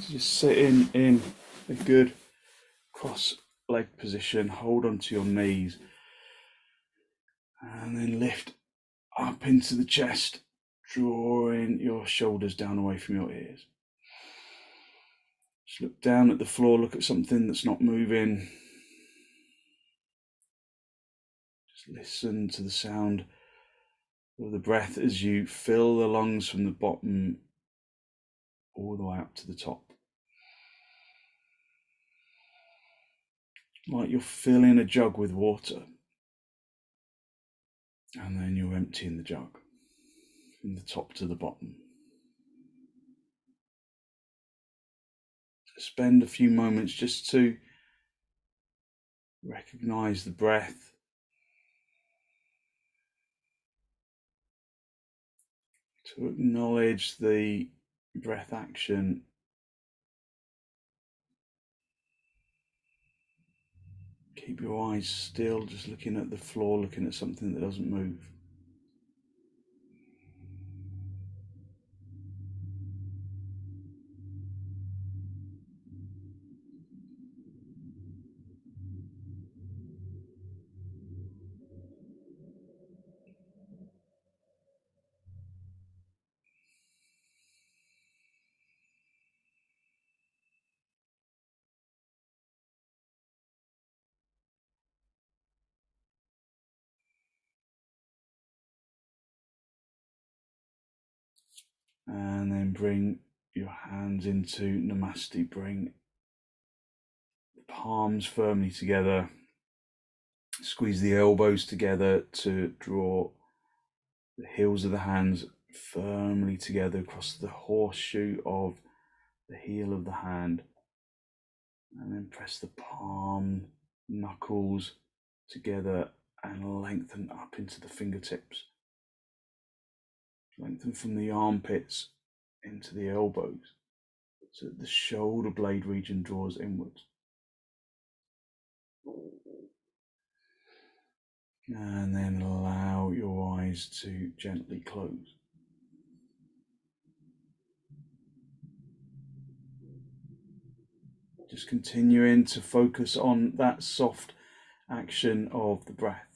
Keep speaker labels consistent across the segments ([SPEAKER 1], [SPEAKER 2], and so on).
[SPEAKER 1] Just sitting in a good cross leg position, hold onto your knees, and then lift up into the chest, drawing your shoulders down away from your ears. Just look down at the floor, look at something that's not moving. Just listen to the sound of the breath as you fill the lungs from the bottom all the way up to the top. Like you're filling a jug with water, and then you're emptying the jug from the top to the bottom. Spend a few moments just to recognize the breath, to acknowledge the breath action. Keep your eyes still, just looking at the floor, looking at something that doesn't move. And then bring your hands into Namaste. Bring the palms firmly together. Squeeze the elbows together to draw the heels of the hands firmly together across the horseshoe of the heel of the hand. And then press the palm knuckles together and lengthen up into the fingertips. Lengthen from the armpits into the elbows, so that the shoulder blade region draws inwards. And then allow your eyes to gently close. Just continuing to focus on that soft action of the breath.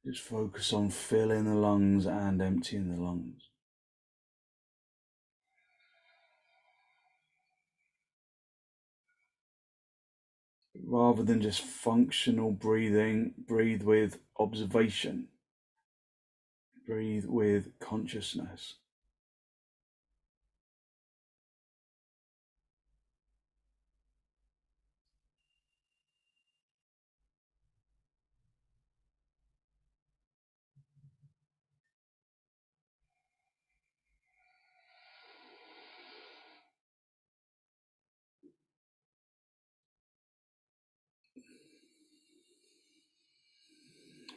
[SPEAKER 1] Just focus on filling the lungs and emptying the lungs. Rather than just functional breathing, breathe with observation. Breathe with consciousness.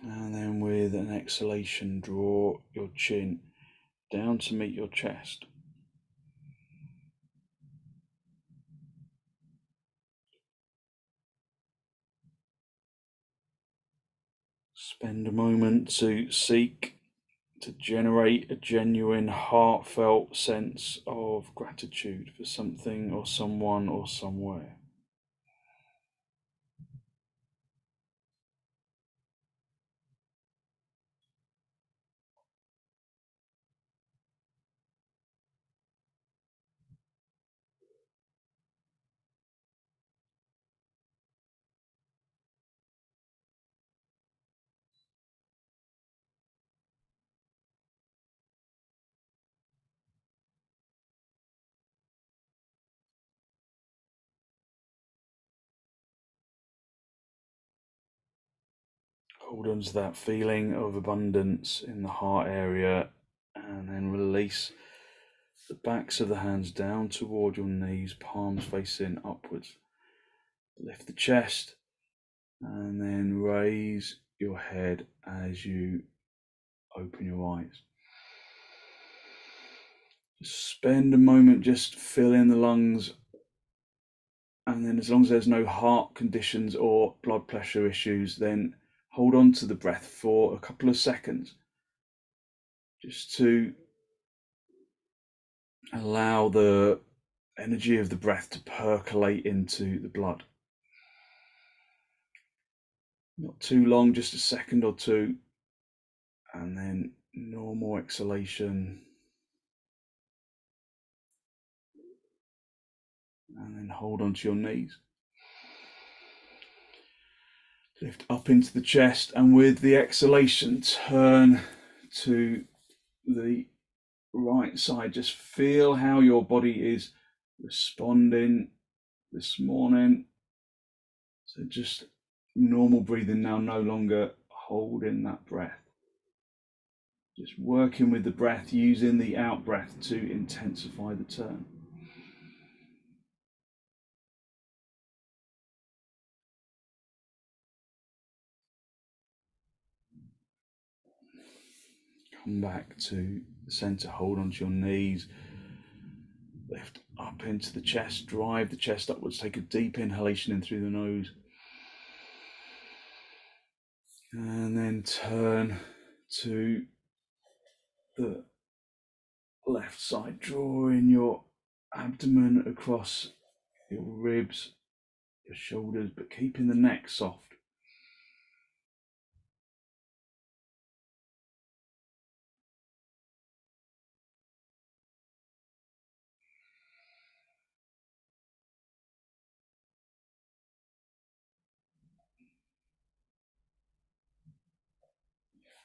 [SPEAKER 1] And then with an exhalation, draw your chin down to meet your chest. Spend a moment to seek to generate a genuine, heartfelt sense of gratitude for something or someone or somewhere. Hold on to that feeling of abundance in the heart area, and then release the backs of the hands down toward your knees, palms facing upwards. Lift the chest, and then raise your head as you open your eyes. Just spend a moment just filling the lungs, and then as long as there's no heart conditions or blood pressure issues, then hold on to the breath for a couple of seconds, just to allow the energy of the breath to percolate into the blood. Not too long, just a second or two, and then normal exhalation. And then hold onto your knees. Lift up into the chest, and with the exhalation, turn to the right side. Just feel how your body is responding this morning. So just normal breathing now, no longer holding that breath. Just working with the breath, using the out breath to intensify the turn. Come back to the center, hold onto your knees. Lift up into the chest, drive the chest upwards, take a deep inhalation in through the nose. And then turn to the left side, drawing your abdomen across your ribs, your shoulders, but keeping the neck soft.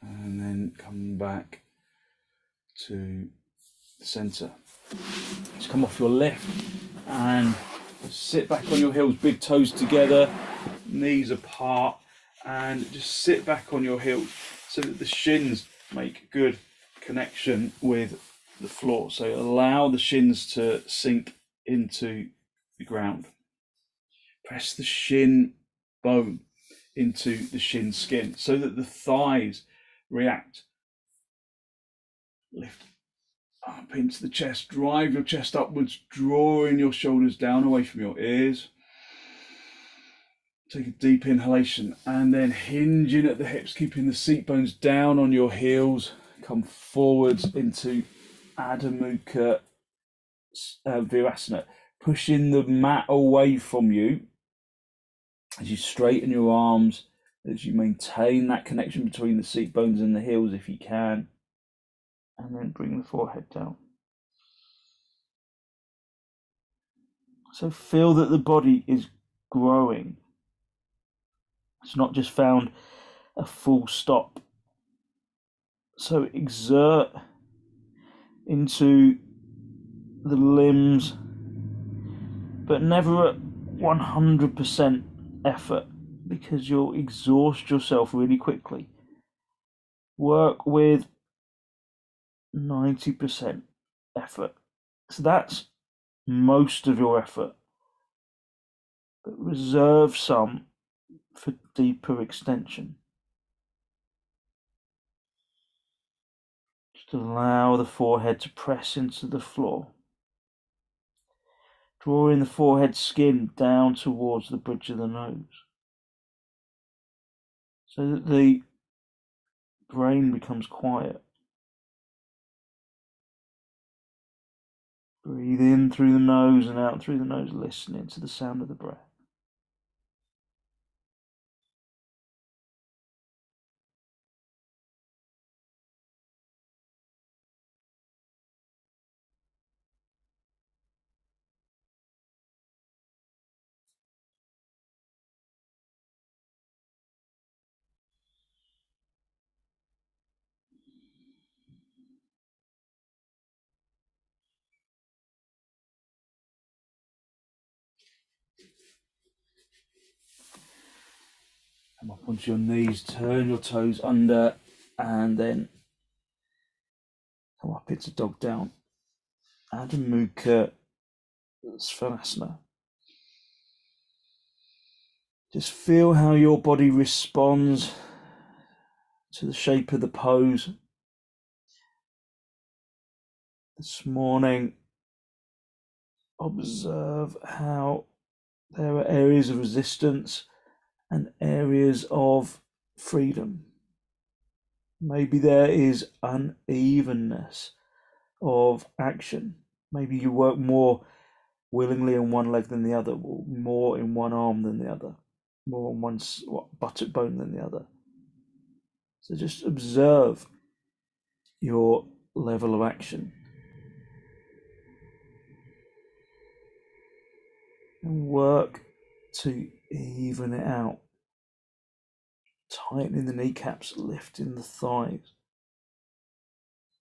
[SPEAKER 1] And then come back to the center. Just come off your lift and sit back on your heels, big toes together, knees apart, and just sit back on your heels so that the shins make good connection with the floor. So allow the shins to sink into the ground. Press the shin bone into the shin skin so that the thighs react. Lift up into the chest, drive your chest upwards, drawing your shoulders down away from your ears. Take a deep inhalation, and then hinging at the hips, keeping the seat bones down on your heels. Come forwards into Adho Mukha virasana, pushing the mat away from you as you straighten your arms, as you maintain that connection between the seat bones and the heels if you can, and then bring the forehead down. So feel that the body is growing. It's not just found a full stop. So exert into the limbs, but never at 100% effort, because you'll exhaust yourself really quickly. Work with 90% effort. So that's most of your effort, but reserve some for deeper extension. Just allow the forehead to press into the floor, drawing the forehead skin down towards the bridge of the nose so that the brain becomes quiet. Breathe in through the nose and out through the nose, listening to the sound of the breath. onto your knees, turn your toes under, and then come up into dog down. Adho Mukha Svanasana. Just feel how your body responds to the shape of the pose. This morning, observe how there are areas of resistance and areas of freedom. Maybe there is unevenness of action. Maybe you work more willingly on one leg than the other, or more in one arm than the other, more on one buttock bone than the other. So just observe your level of action and work to even it out. Tightening the kneecaps, lifting the thighs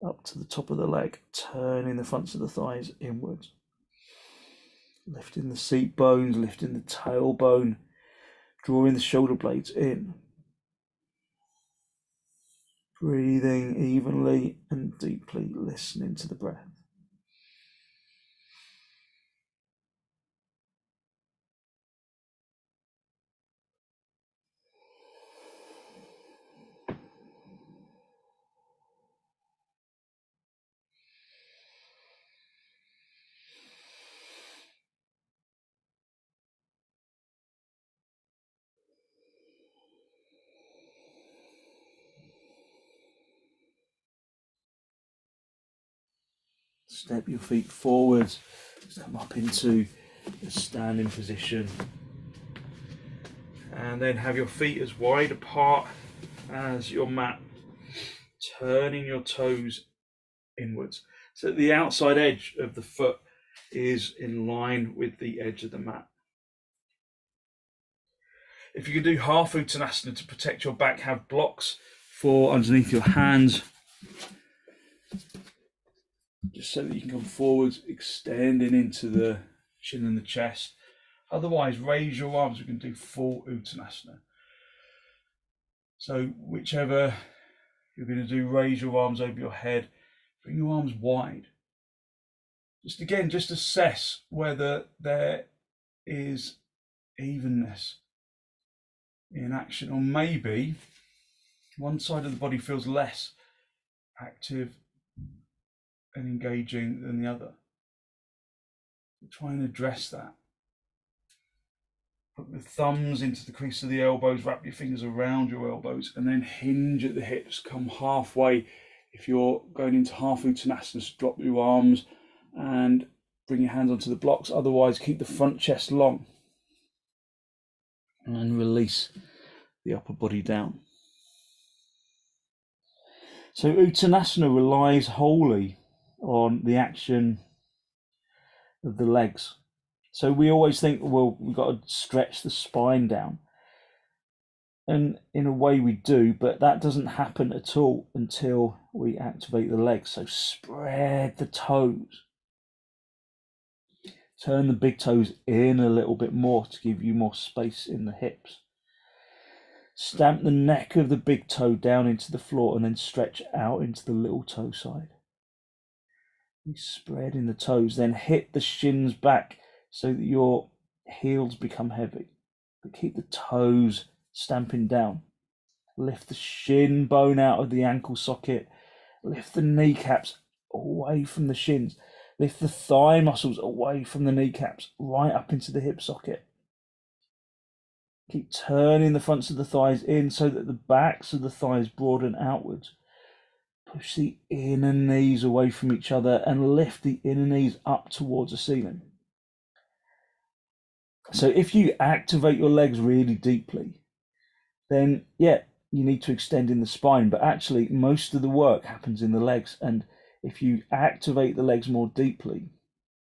[SPEAKER 1] up to the top of the leg, turning the fronts of the thighs inwards, lifting the seat bones, lifting the tailbone, drawing the shoulder blades in, breathing evenly and deeply, listening to the breath. Step your feet forwards, come up into the standing position, and then have your feet as wide apart as your mat, turning your toes inwards. So the outside edge of the foot is in line with the edge of the mat. If you can do half uttanasana to protect your back, have blocks for underneath your hands, just so that you can come forwards, extending into the chin and the chest. Otherwise, raise your arms. We can do full uttanasana. So whichever you're going to do, raise your arms over your head, bring your arms wide. Just assess whether there is evenness in action, or maybe one side of the body feels less active and engaging than the other. Try and address that. Put the thumbs into the crease of the elbows, wrap your fingers around your elbows, and then hinge at the hips. Come halfway. If you're going into half uttanasana, drop your arms and bring your hands onto the blocks. Otherwise, keep the front chest long and release the upper body down. So uttanasana relies wholly on the action of the legs. So we always think, well, we've got to stretch the spine down. And in a way we do, but that doesn't happen at all until we activate the legs. So spread the toes. Turn the big toes in a little bit more to give you more space in the hips. Stamp the neck of the big toe down into the floor and then stretch out into the little toe side. You spread in the toes, then hit the shins back so that your heels become heavy. But keep the toes stamping down. Lift the shin bone out of the ankle socket. Lift the kneecaps away from the shins. Lift the thigh muscles away from the kneecaps, right up into the hip socket. Keep turning the fronts of the thighs in so that the backs of the thighs broaden outwards. Push the inner knees away from each other and lift the inner knees up towards the ceiling. So if you activate your legs really deeply, then yeah, you need to extend in the spine, but actually most of the work happens in the legs. And if you activate the legs more deeply,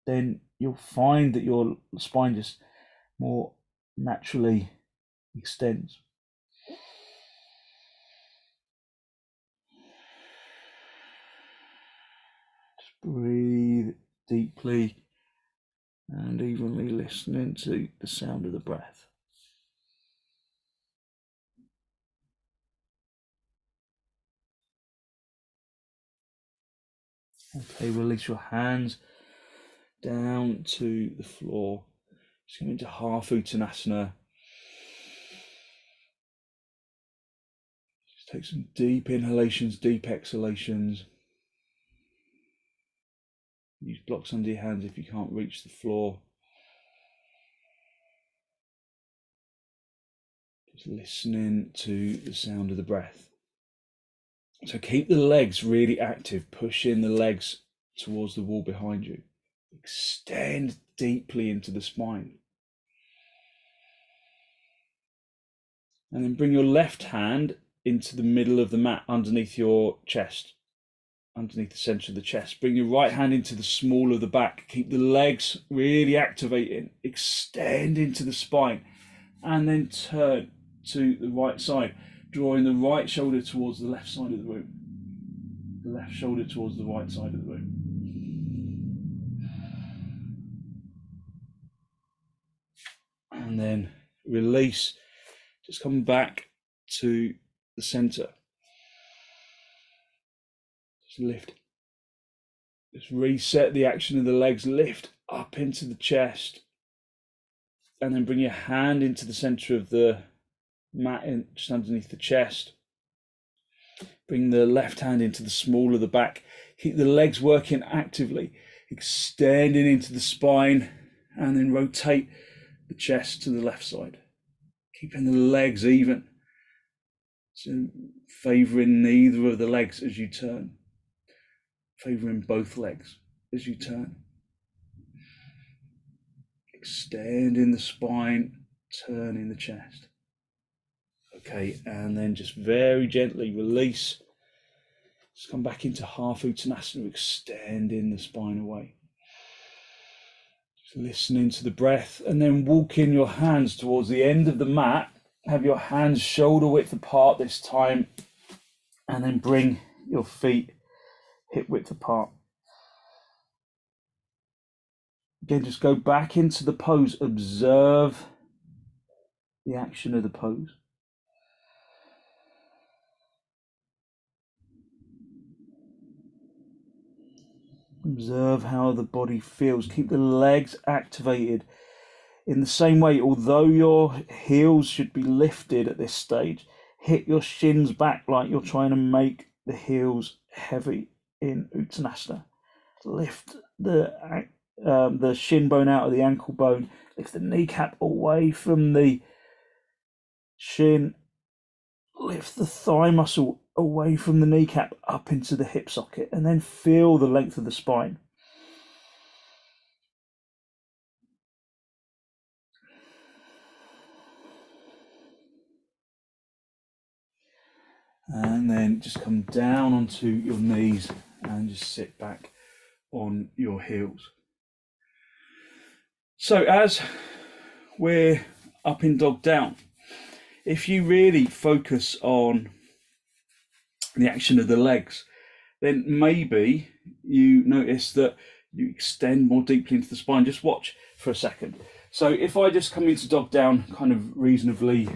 [SPEAKER 1] then you'll find that your spine just more naturally extends. Just breathe deeply and evenly, listening to the sound of the breath. Okay, release your hands down to the floor. Just come into half uttanasana. Just take some deep inhalations, deep exhalations. Use blocks under your hands if you can't reach the floor. Just listening to the sound of the breath. So keep the legs really active. Push in the legs towards the wall behind you. Extend deeply into the spine. And then bring your left hand into the middle of the mat underneath your chest, underneath the center of the chest. Bring your right hand into the small of the back. Keep the legs really activating. Extend into the spine. And then turn to the right side, drawing the right shoulder towards the left side of the room. The left shoulder towards the right side of the room. And then release. Just come back to the center. Just lift. Just reset the action of the legs. Lift up into the chest. And then bring your hand into the center of the mat, just underneath the chest. Bring the left hand into the small of the back. Keep the legs working actively. Extending into the spine. And then rotate the chest to the left side. Keeping the legs even. So favouring neither of the legs as you turn. Favouring both legs as you turn. Extending the spine, turning the chest. Okay, and then just very gently release. Just come back into half uttanasana, extending the spine away. Just listening to the breath, and then walk in your hands towards the end of the mat. Have your hands shoulder width apart this time, and then bring your feet hip width apart. Again, just go back into the pose. Observe the action of the pose. Observe how the body feels. Keep the legs activated. In the same way, although your heels should be lifted at this stage, hit your shins back like you're trying to make the heels heavy in uttanasana. Lift the shin bone out of the ankle bone. Lift the kneecap away from the shin. Lift the thigh muscle away from the kneecap up into the hip socket, and then feel the length of the spine. And then just come down onto your knees and just sit back on your heels. So as we're up in dog down, if you really focus on the action of the legs, then maybe you notice that you extend more deeply into the spine. Just watch for a second. So if I just come into dog down kind of reasonably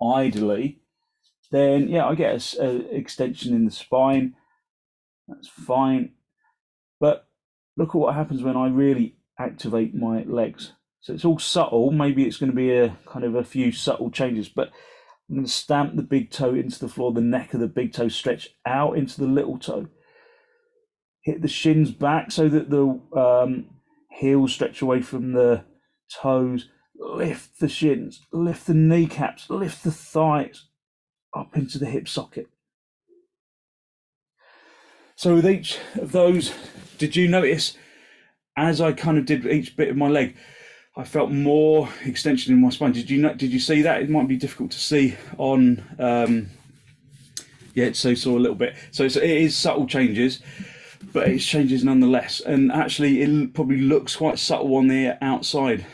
[SPEAKER 1] idly, then yeah, I get an extension in the spine. That's fine. But look at what happens when I really activate my legs. So it's all subtle. Maybe it's going to be a kind of a few subtle changes, but I'm going to stamp the big toe into the floor, the neck of the big toe stretch out into the little toe. Hit the shins back so that the heels stretch away from the toes. Lift the shins, lift the kneecaps, lift the thighs up into the hip socket. So with each of those, did you notice as I kind of did each bit of my leg, I felt more extension in my spine? Did you see that? It might be difficult to see on yeah, so saw a little bit. So it is subtle changes, but it's changes nonetheless. And actually it probably looks quite subtle on the outside,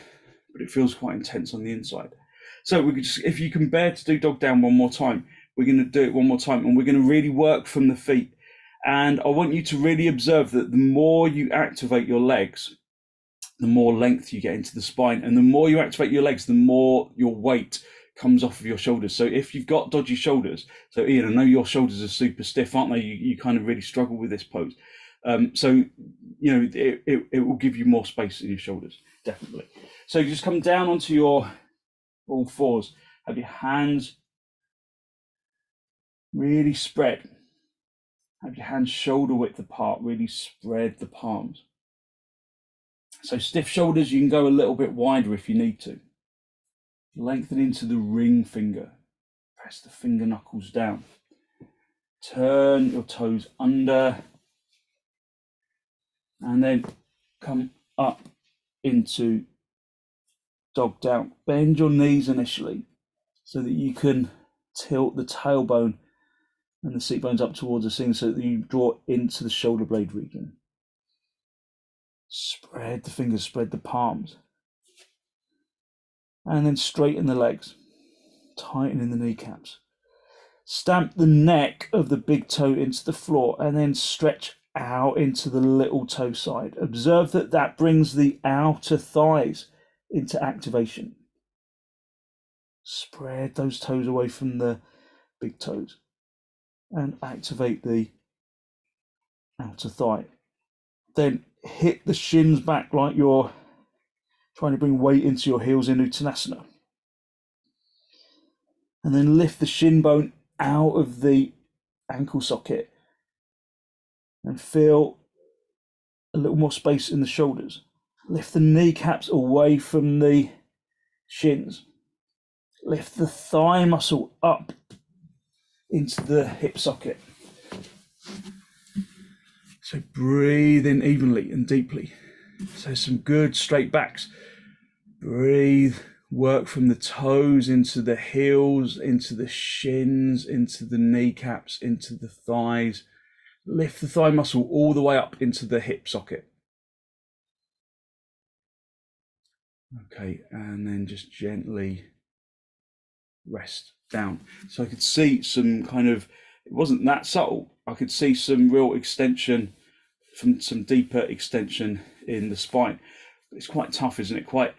[SPEAKER 1] but it feels quite intense on the inside. So we could just, if you can bear to do dog down one more time, we're going to do it one more time, and we're going to really work from the feet. And I want you to really observe that the more you activate your legs, the more length you get into the spine, and the more you activate your legs, the more your weight comes off of your shoulders. So if you've got dodgy shoulders, so Ian, I know your shoulders are super stiff, aren't they? You kind of really struggle with this pose. So, you know, it will give you more space in your shoulders, definitely. So you just come down onto your all fours, have your hands really spread. Have your hands shoulder width apart, really spread the palms. So stiff shoulders, you can go a little bit wider if you need to. Lengthen into the ring finger. Press the finger knuckles down. Turn your toes under. And then come up into dog down. Bend your knees initially so that you can tilt the tailbone and the seat bones up towards the ceiling so that you draw into the shoulder blade region. Spread the fingers, spread the palms. And then straighten the legs, tightening the kneecaps. Stamp the neck of the big toe into the floor and then stretch out into the little toe side. Observe that that brings the outer thighs into activation. Spread those toes away from the big toes and activate the outer thigh. Then hit the shins back like you're trying to bring weight into your heels in uttanasana. And then lift the shin bone out of the ankle socket and feel a little more space in the shoulders. Lift the kneecaps away from the shins. Lift the thigh muscle up into the hip socket. So breathe in evenly and deeply. So some good straight backs. Breathe, work from the toes into the heels, into the shins, into the kneecaps, into the thighs. Lift the thigh muscle all the way up into the hip socket. Okay, and then just gently rest down. So I could see some kind of, it wasn't that subtle, I could see some real extension, from some deeper extension in the spine. It's quite tough, isn't it? Quite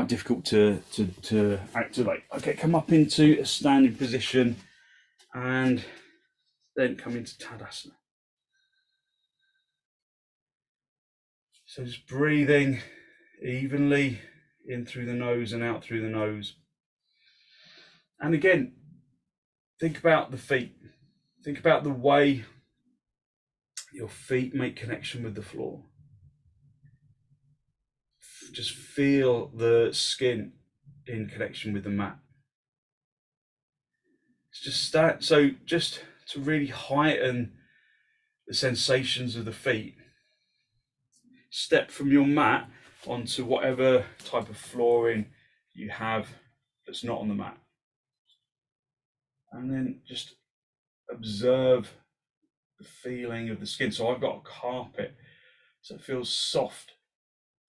[SPEAKER 1] difficult to activate. Okay, come up into a standing position and then come into Tadasana. So just breathing evenly in through the nose and out through the nose. And again, think about the feet. Think about the way your feet make connection with the floor. Just feel the skin in connection with the mat. Just to really heighten the sensations of the feet, step from your mat onto whatever type of flooring you have that's not on the mat. And then just observe the feeling of the skin. So I've got a carpet, so it feels soft,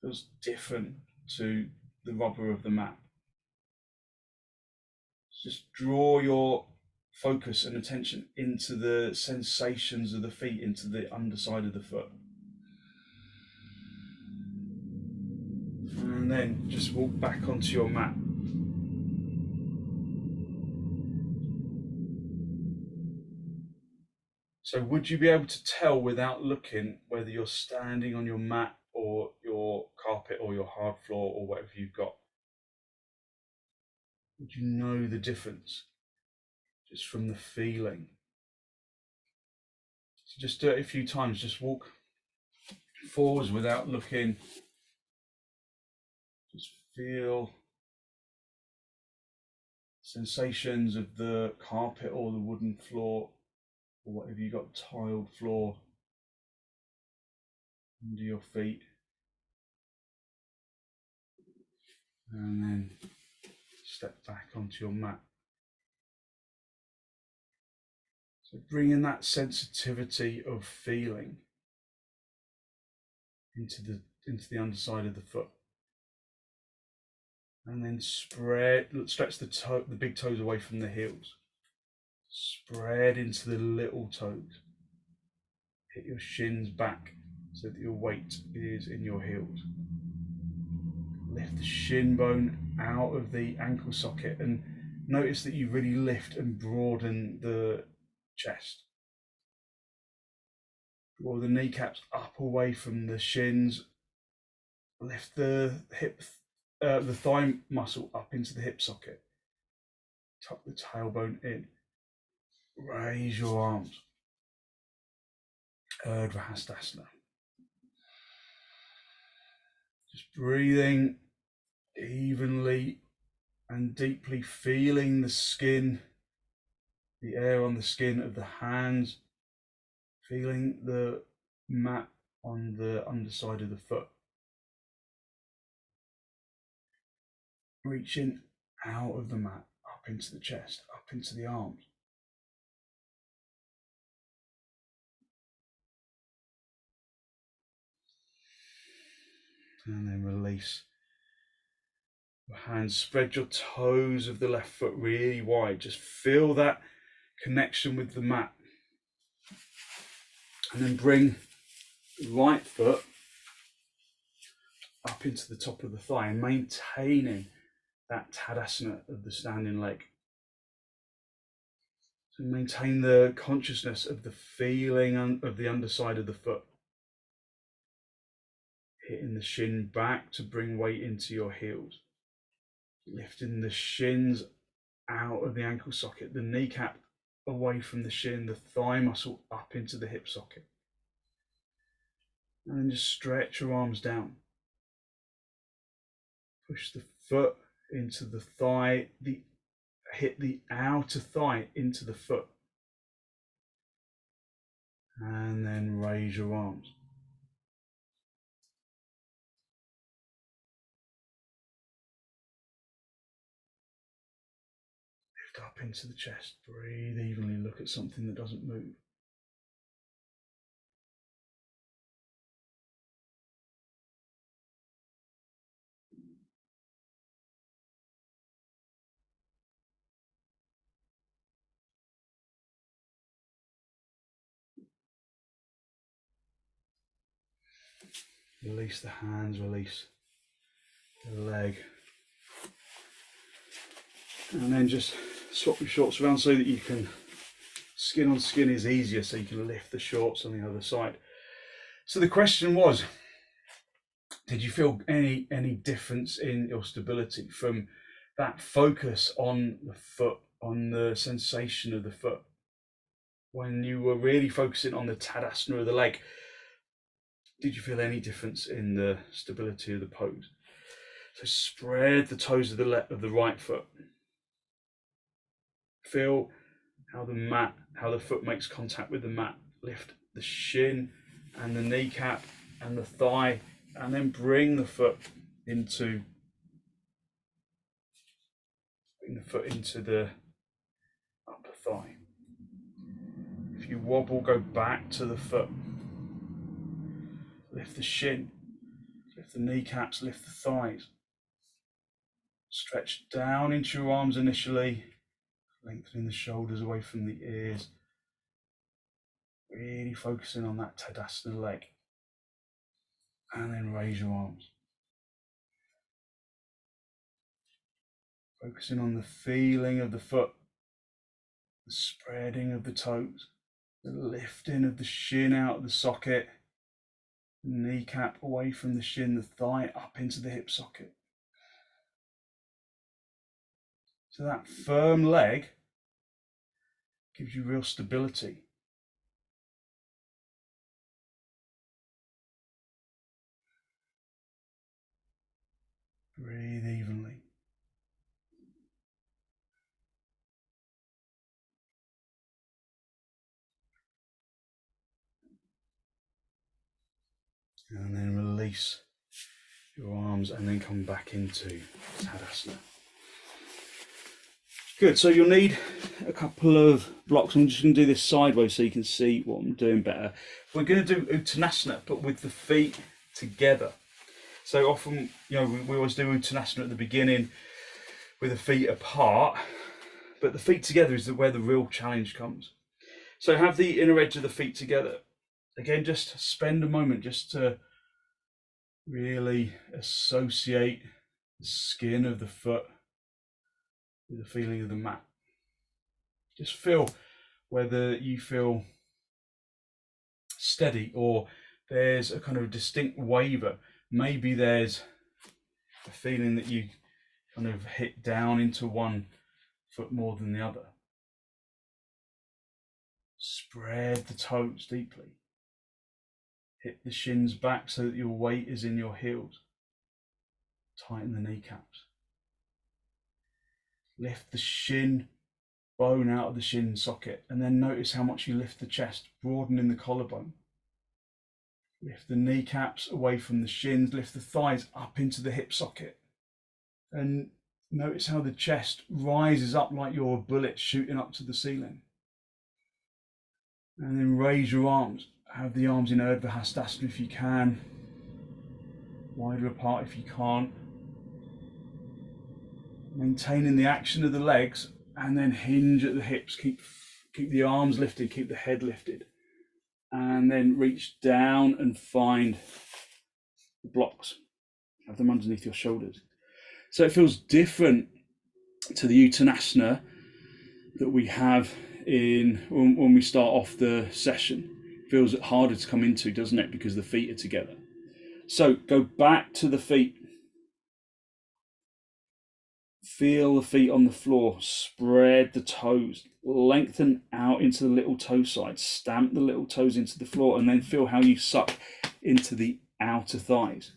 [SPEAKER 1] feels different to the rubber of the mat. Just draw your focus and attention into the sensations of the feet, into the underside of the foot. And then just walk back onto your mat. So would you be able to tell without looking whether you're standing on your mat or your carpet or your hard floor or whatever you've got? Would you know the difference just from the feeling? So just do it a few times. Just walk forwards without looking. Just feel sensations of the carpet or the wooden floor, or whatever you got, tiled floor under your feet. And then step back onto your mat. So bring in that sensitivity of feeling into the underside of the foot. And then stretch the big toes away from the heels. Spread into the little toes. Hit your shins back so that your weight is in your heels. Lift the shin bone out of the ankle socket and notice that you really lift and broaden the chest. Draw the kneecaps up away from the shins. Lift the the thigh muscle up into the hip socket. Tuck the tailbone in. Raise your arms. Vrksasana. Just breathing evenly and deeply, feeling the skin, the air on the skin of the hands, feeling the mat on the underside of the foot. Reaching out of the mat, up into the chest, up into the arms. And then release your hands. Spread your toes of the left foot really wide. Just feel that connection with the mat. And then bring the right foot up into the top of the thigh and maintaining that tadasana of the standing leg. So maintain the consciousness of the feeling of the underside of the foot. Hitting the shin back to bring weight into your heels. Lifting the shins out of the ankle socket, the kneecap away from the shin, the thigh muscle up into the hip socket. And then just stretch your arms down. Push the foot into the thigh, hit the outer thigh into the foot. And then raise your arms. Lift up into the chest. Breathe evenly. Look at something that doesn't move. Release the hands, release the leg. And then just swap your shorts around so that you can, skin on skin is easier, so you can lift the shorts on the other side. So the question was, did you feel any difference in your stability from that focus on the foot, on the sensation of the foot? When you were really focusing on the tadasana of the leg, did you feel any difference in the stability of the pose? So spread the toes of the right foot. Feel how the foot makes contact with the mat. Lift the shin and the kneecap and the thigh, and then bring the foot into the upper thigh. If you wobble, go back to the foot. Lift the shin, lift the kneecaps, lift the thighs. Stretch down into your arms initially, lengthening the shoulders away from the ears. Really focusing on that tadasana leg. And then raise your arms. Focusing on the feeling of the foot, the spreading of the toes, the lifting of the shin out of the socket, kneecap away from the shin, the thigh up into the hip socket. So that firm leg gives you real stability. Breathe evenly. And then release your arms and then come back into Tadasana. Good, so you'll need a couple of blocks. I'm just going to do this sideways so you can see what I'm doing better. We're going to do uttanasana, but with the feet together. So often, you know, we always do uttanasana at the beginning with the feet apart, but the feet together is where the real challenge comes. So have the inner edge of the feet together. Again, just spend a moment just to really associate the skin of the foot with the feeling of the mat. Just feel whether you feel steady, or there's a kind of distinct waver. Maybe there's a feeling that you kind of hit down into one foot more than the other. Spread the toes deeply. Hit the shins back so that your weight is in your heels. Tighten the kneecaps. Lift the shin bone out of the shin socket, and then notice how much you lift the chest, broadening the collarbone. Lift the kneecaps away from the shins, lift the thighs up into the hip socket, and notice how the chest rises up like you're a bullet shooting up to the ceiling. And then raise your arms. Have the arms in vrksasana if you can, wider apart if you can't. Maintaining the action of the legs, and then hinge at the hips. Keep the arms lifted, keep the head lifted. And then reach down and find the blocks. Have them underneath your shoulders. So it feels different to the uttanasana that we have when we start off the session. It feels harder to come into, doesn't it? Because the feet are together. So go back to the feet. Feel the feet on the floor, spread the toes, lengthen out into the little toe sides, stamp the little toes into the floor, and then feel how you suck into the outer thighs.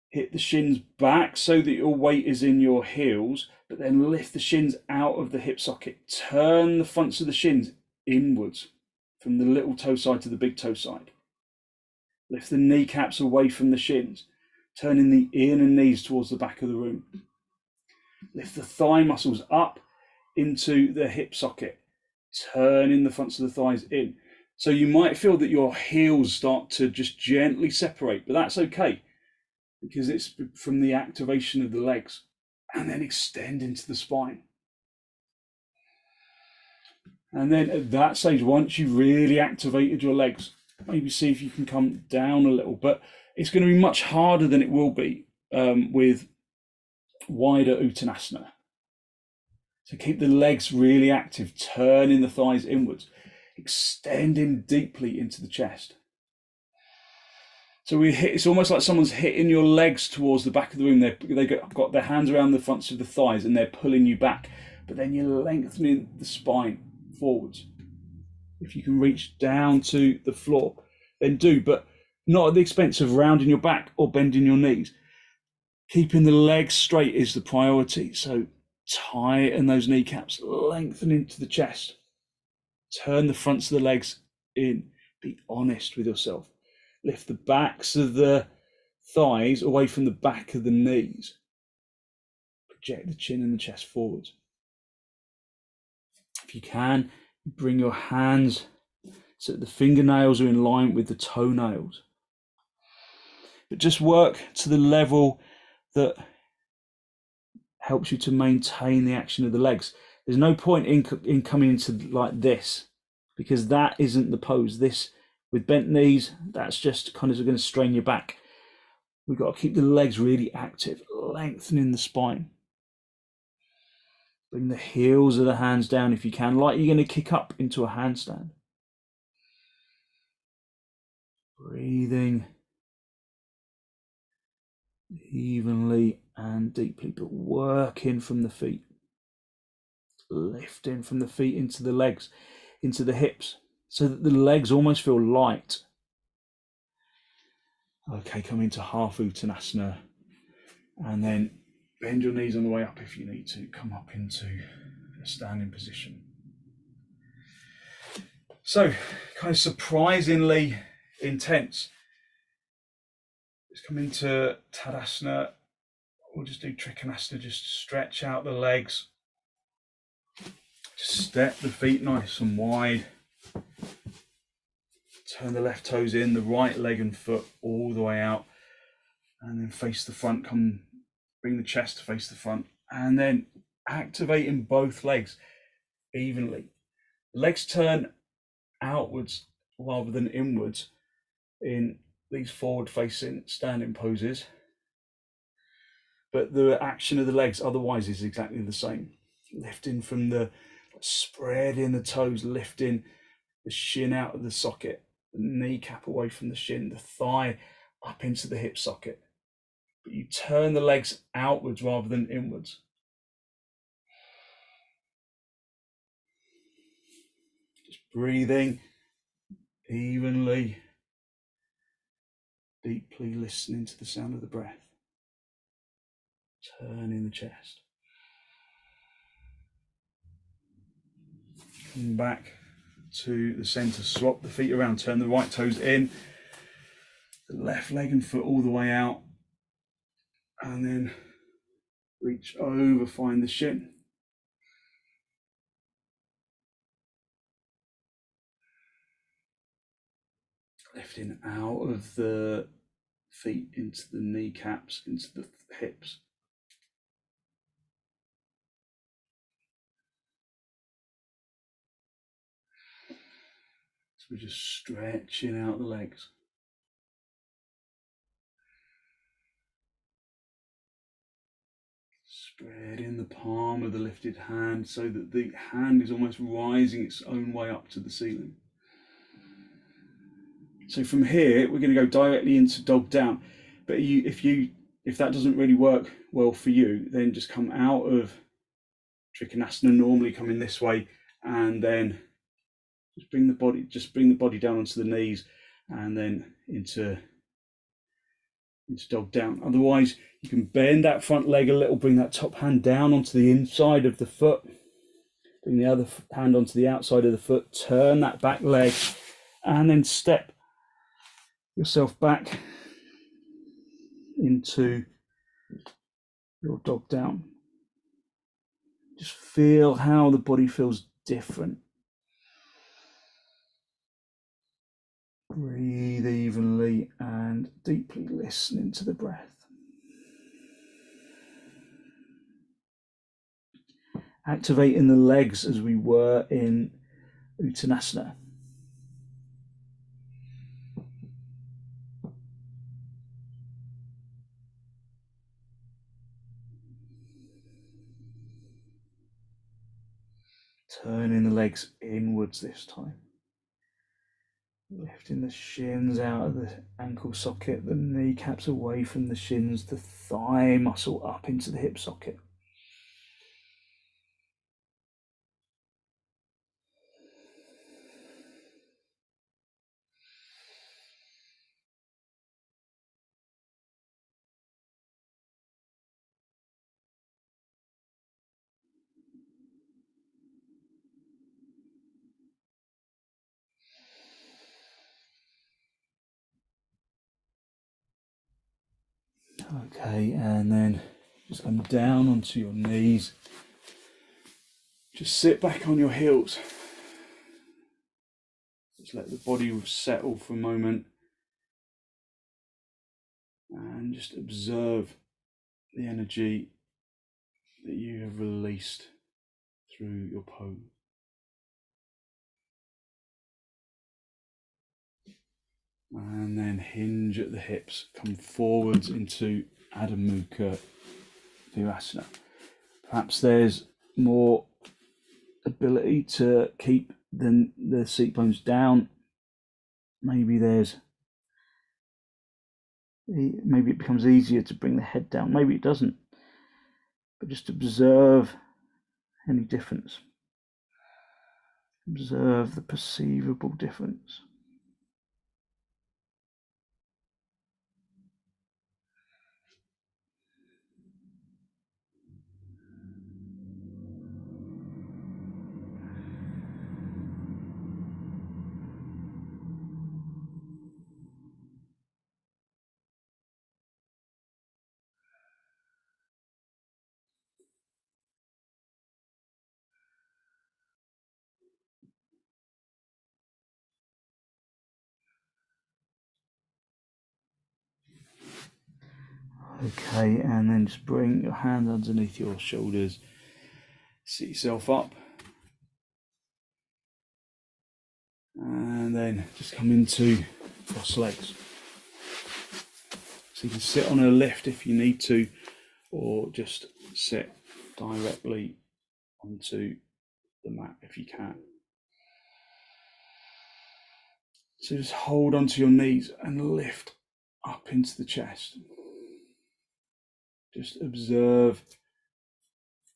[SPEAKER 1] Hit the shins back so that your weight is in your heels, but then lift the shins out of the hip socket. Turn the fronts of the shins inwards from the little toe side to the big toe side. Lift the kneecaps away from the shins, turning the inner knees towards the back of the room. Lift the thigh muscles up into the hip socket, turning the fronts of the thighs in. So you might feel that your heels start to just gently separate, but that's okay, because it's from the activation of the legs. And then extend into the spine. And then at that stage, once you've really activated your legs, maybe see if you can come down a little, but it's going to be much harder than it will be with wider uttanasana. So keep the legs really active, turning the thighs inwards, extending deeply into the chest. So it's almost like someone's hitting your legs towards the back of the room. They've got their hands around the fronts of the thighs and they're pulling you back, but then you're lengthening the spine forwards. If you can reach down to the floor, then do, but not at the expense of rounding your back or bending your knees. Keeping the legs straight is the priority. So tighten those kneecaps, lengthen into the chest. Turn the fronts of the legs in. Be honest with yourself. Lift the backs of the thighs away from the back of the knees. Project the chin and the chest forwards. If you can, bring your hands so that the fingernails are in line with the toenails. But just work to the level that helps you to maintain the action of the legs. There's no point in coming into like this, because that isn't the pose. This with bent knees, that's just kind of going to strain your back. We've got to keep the legs really active, lengthening the spine. Bring the heels of the hands down if you can, like you're going to kick up into a handstand. Breathing evenly and deeply, but working from the feet. Lifting from the feet into the legs, into the hips, so that the legs almost feel light. Okay, come into half uttanasana, and then bend your knees on the way up if you need to. Come up into a standing position. So, kind of surprisingly intense. Let's come into tadasana. We'll just do trikonasana, just stretch out the legs. Just step the feet nice and wide. Turn the left toes in, the right leg and foot all the way out. And then face the front, bring the chest to face the front. And then activating both legs evenly. Legs turn outwards rather than inwards in these forward facing standing poses. But the action of the legs otherwise is exactly the same. Lifting from the, spreading the toes, lifting the shin out of the socket, the kneecap away from the shin, the thigh up into the hip socket. But you turn the legs outwards rather than inwards. Just breathing evenly, deeply listening to the sound of the breath. Turning the chest. Come back to the center, swap the feet around, turn the right toes in, the left leg and foot all the way out, and then reach over, find the shin. Lifting out of the feet into the kneecaps, into the hips. So we're just stretching out the legs. Spreading the palm of the lifted hand so that the hand is almost rising its own way up to the ceiling. So from here, we're going to go directly into dog down. But if that doesn't really work well for you, then just come out of trikonasana, normally coming this way, and then just bring the body down onto the knees, and then into dog down. Otherwise, you can bend that front leg a little, bring that top hand down onto the inside of the foot, bring the other hand onto the outside of the foot, turn that back leg, and then step yourself back into your dog down. Just feel how the body feels different. Breathe evenly and deeply listening to the breath. Activating the legs as we were in uttanasana. Turning the legs inwards this time. Lifting the shins out of the ankle socket, the kneecaps away from the shins, the thigh muscle up into the hip socket. Okay, and then just come down onto your knees. Just sit back on your heels. Just let the body settle for a moment. And just observe the energy that you have released through your pose. And then hinge at the hips, come forwards into Adho Mukha virasana. Perhaps there's more ability to keep the seat bones down. Maybe it becomes easier to bring the head down. Maybe it doesn't. But just observe any difference. Observe the perceivable difference. Okay, and then just bring your hand underneath your shoulders. Sit yourself up. And then just come into cross legs. So you can sit on a lift if you need to, or just sit directly onto the mat if you can. So just hold onto your knees and lift up into the chest. Just observe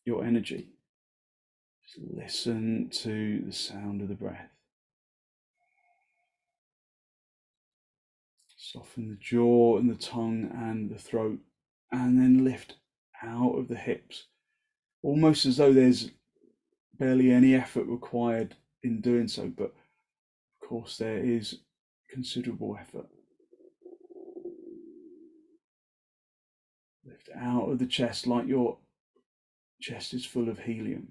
[SPEAKER 1] your energy. Just listen to the sound of the breath. Soften the jaw and the tongue and the throat, and then lift out of the hips, almost as though there's barely any effort required in doing so, but of course there is considerable effort. Lift out of the chest like your chest is full of helium.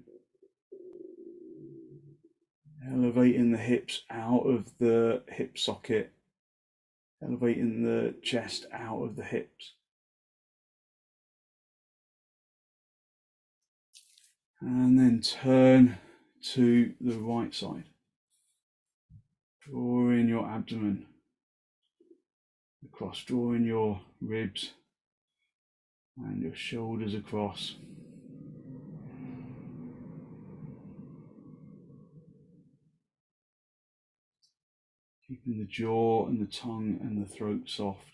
[SPEAKER 1] Elevating the hips out of the hip socket, elevating the chest out of the hips. And then turn to the right side. Draw in your abdomen across, draw in your ribs and your shoulders across. Keeping the jaw and the tongue and the throat soft.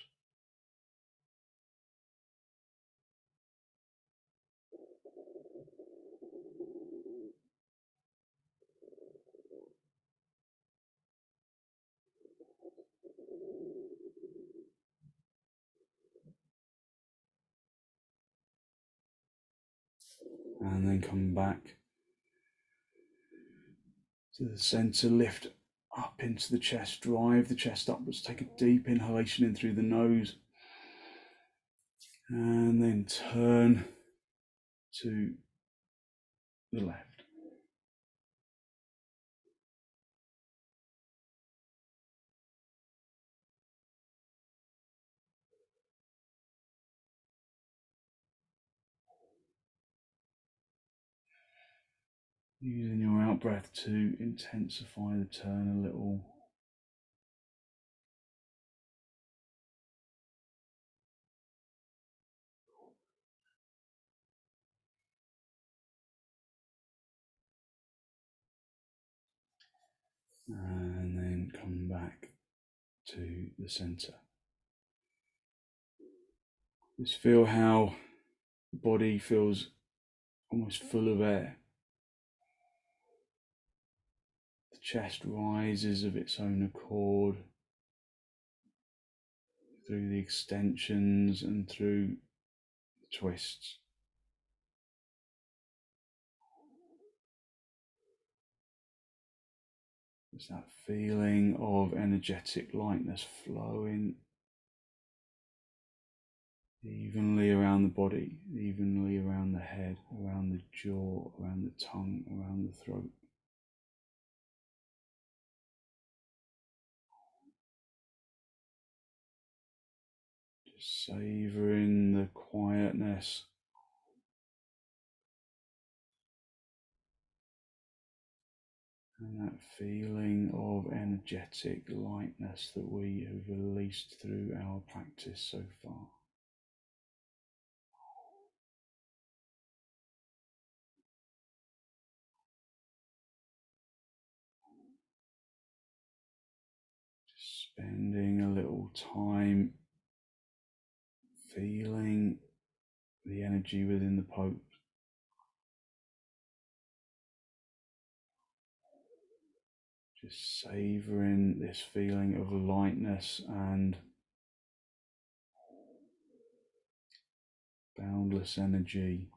[SPEAKER 1] And then come back to the center, lift up into the chest, drive the chest upwards, take a deep inhalation in through the nose, and then turn to the left. Using your out breath to intensify the turn a little. And then come back to the center. Just feel how the body feels almost full of air. The chest rises of its own accord through the extensions and through the twists. There's that feeling of energetic lightness flowing evenly around the body, evenly around the head, around the jaw, around the tongue, around the throat. Just savouring the quietness and that feeling of energetic lightness that we have released through our practice so far. Just spending a little time feeling the energy within the pose. Just savouring this feeling of lightness and boundless energy.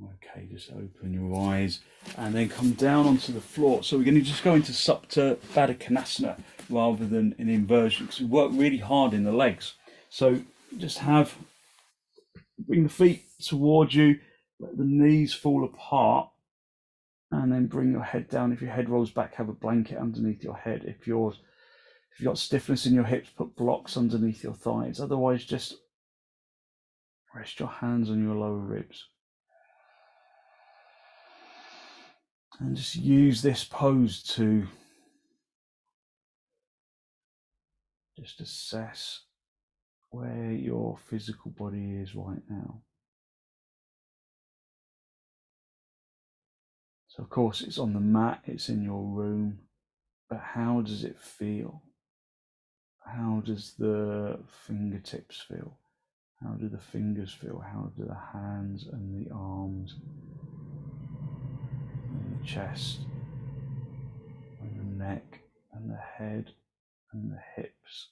[SPEAKER 1] Okay, just open your eyes and then come down onto the floor. So we're going to just go into supta baddha konasana rather than an inversion, because we work really hard in the legs. So just bring the feet towards you, let the knees fall apart, and then bring your head down. If your head rolls back, have a blanket underneath your head. If you've got stiffness in your hips, put blocks underneath your thighs. Otherwise, just rest your hands on your lower ribs. And just use this pose to just assess where your physical body is right now. So of course it's on the mat, it's in your room, but how does it feel? How does the fingertips feel? How do the fingers feel? How do the hands and the arms and the chest and the neck and the head and the hips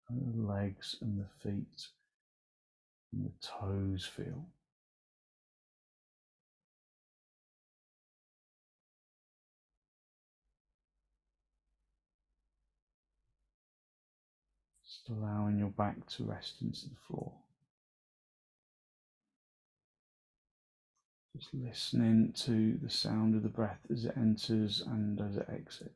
[SPEAKER 1] and the legs and the feet and the toes feel? Just allowing your back to rest into the floor. Just listening to the sound of the breath as it enters and as it exits.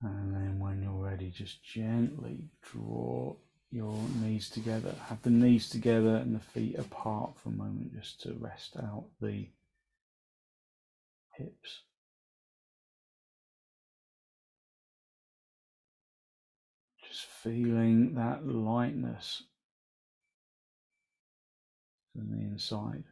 [SPEAKER 1] And then when you're ready, just gently draw your knees together. Have the knees together and the feet apart for a moment, just to rest out the hips. Just feeling that lightness from the inside.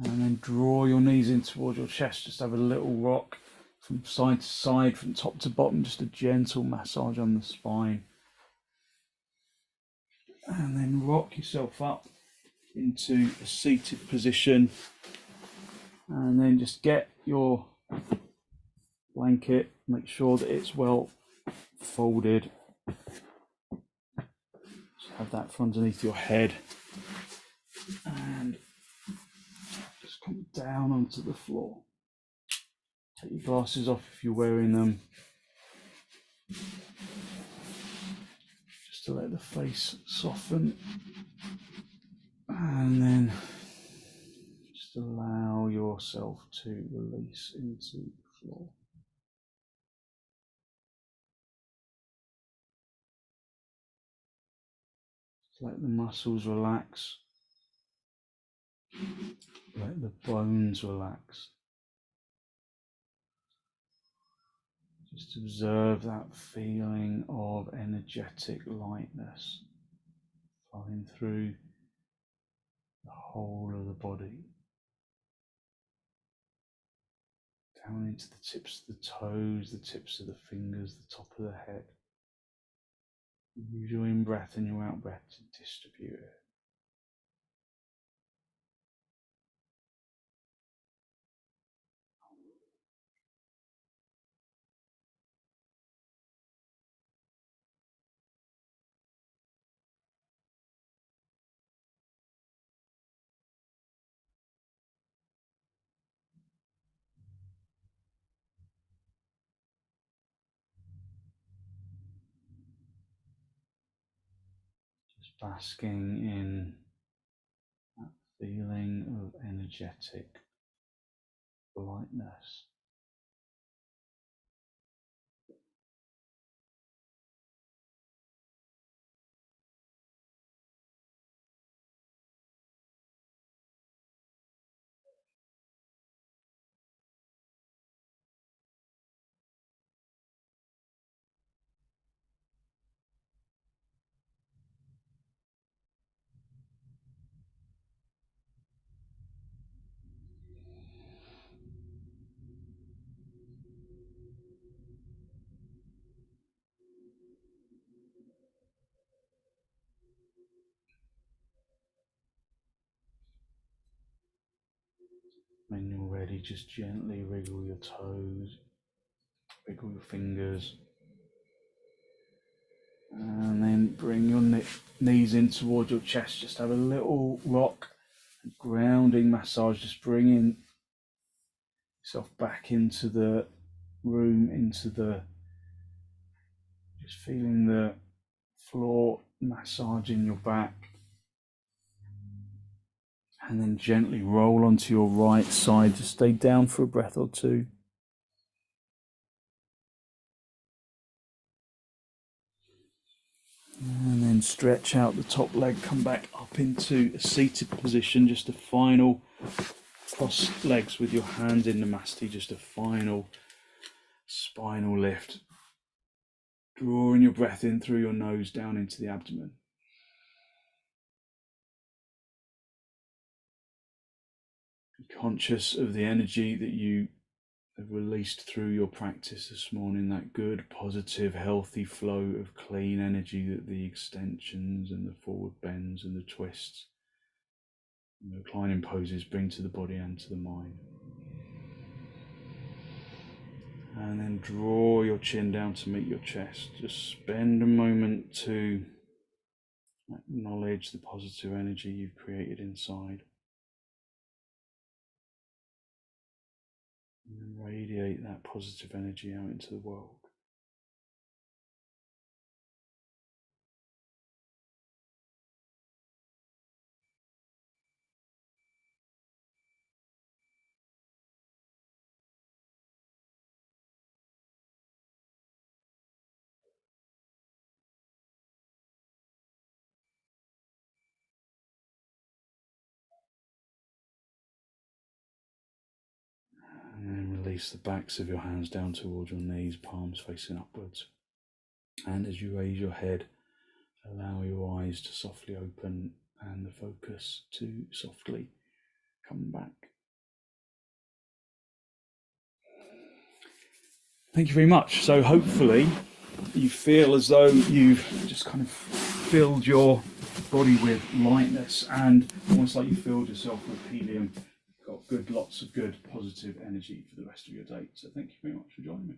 [SPEAKER 1] And then draw your knees in towards your chest. Just have a little rock from side to side, from top to bottom, just a gentle massage on the spine. And then rock yourself up into a seated position. And then just get your blanket, make sure that it's well folded. Just have that from underneath your head. And just come down onto the floor. Take your glasses off if you're wearing them. Just to let the face soften. And then just allow yourself to release into the floor. Just let the muscles relax. Let the bones relax. Just observe that feeling of energetic lightness flowing through the whole of the body. Down into the tips of the toes, the tips of the fingers, the top of the head. Use your in-breath and your out-breath to distribute it. basking in that feeling of energetic lightness. When you're ready, just gently wriggle your toes, wiggle your fingers, and then bring your knees in towards your chest. Just have a little rock, grounding massage, just bringing yourself back into the room, just feeling the floor massaging your back. And then gently roll onto your right side. Just stay down for a breath or two. And then stretch out the top leg, come back up into a seated position, just a final cross legs with your hands in Namaste, just a final spinal lift. Drawing your breath in through your nose down into the abdomen. Be conscious of the energy that you have released through your practice this morning, that good, positive, healthy flow of clean energy that the extensions and the forward bends and the twists and the reclining poses bring to the body and to the mind. And then draw your chin down to meet your chest. Just spend a moment to acknowledge the positive energy you've created inside. And radiate that positive energy out into the world. And then release the backs of your hands down towards your knees, palms facing upwards. And as you raise your head, allow your eyes to softly open and the focus to softly come back. Thank you very much. So hopefully you feel as though you've just kind of filled your body with lightness and almost like you filled yourself with helium. Got lots of good positive energy for the rest of your day. So thank you very much for joining me.